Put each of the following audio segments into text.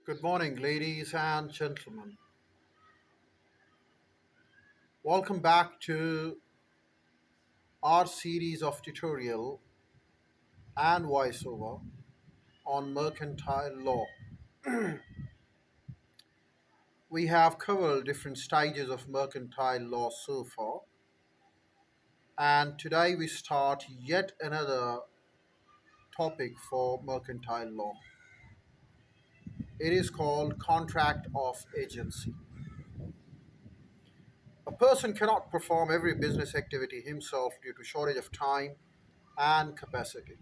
Good morning, ladies and gentlemen. Welcome back to our series of tutorial and voiceover on mercantile law. We have covered different stages of mercantile law so far, and today we start yet another topic for mercantile law. It is called contract of agency. A person cannot perform every business activity himself due to shortage of time and capacity.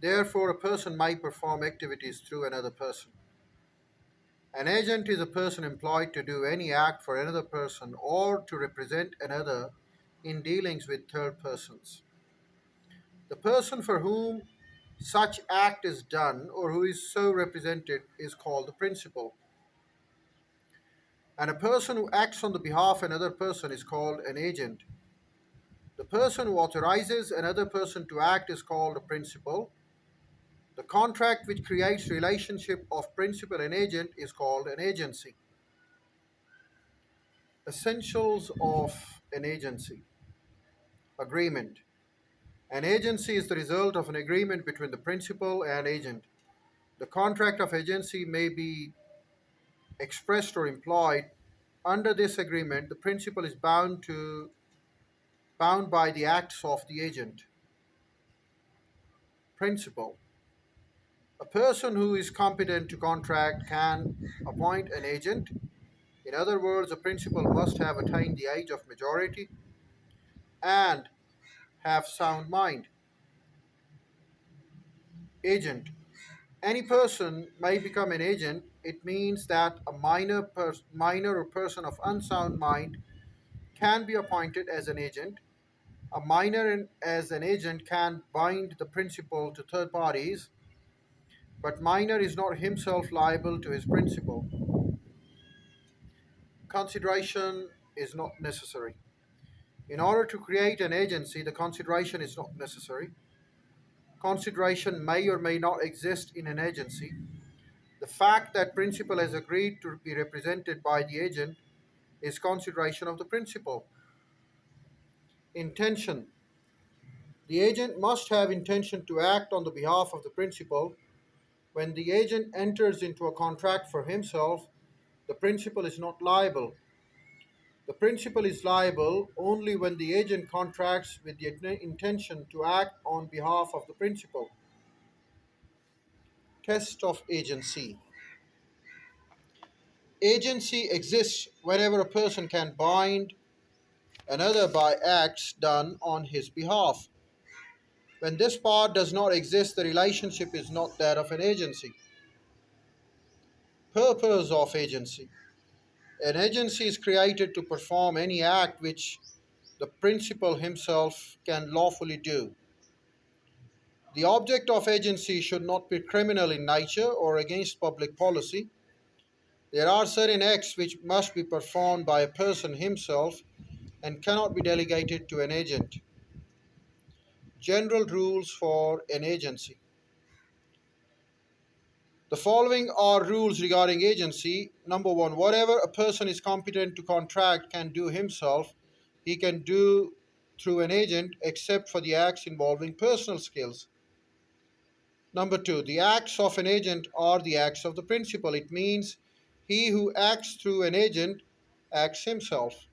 Therefore, a person might perform activities through another person. An agent is a person employed to do any act for another person or to represent another in dealings with third persons. The person for whom such act is done or who is so represented is called the principal. And a person who acts on the behalf of another person is called an agent. The person who authorizes another person to act is called a principal. The contract which creates relationship of principal and agent is called an agency. Essentials of an agency. Agreement. An agency is the result of an agreement between the principal and agent. The contract of agency may be expressed or implied. Under this agreement, the principal is bound by the acts of the agent. Principal. A person who is competent to contract can appoint an agent. In other words, a principal must have attained the age of majority and have sound mind. Agent. Any person may become an agent. It means that a minor or person of unsound mind can be appointed as an agent. A as an agent can bind the principal to third parties, but minor is not himself liable to his principal. Consideration is not necessary. In order to create an agency, the consideration is not necessary. Consideration may or may not exist in an agency. The fact that principal has agreed to be represented by the agent is consideration of the principal. Intention. The agent must have intention to act on the behalf of the principal. When the agent enters into a contract for himself, the principal is not liable. The principal is liable only when the agent contracts with the intention to act on behalf of the principal. Test of agency. Agency exists whenever a person can bind another by acts done on his behalf. When this part does not exist, the relationship is not that of an agency. Purpose of agency. An agency is created to perform any act which the principal himself can lawfully do. The object of agency should not be criminal in nature or against public policy. There are certain acts which must be performed by a person himself and cannot be delegated to an agent. General rules for an agency. The following are rules regarding agency. Number one, whatever a person is competent to contract can do himself, he can do through an agent except for the acts involving personal skills. Number two, the acts of an agent are the acts of the principal. It means he who acts through an agent acts himself.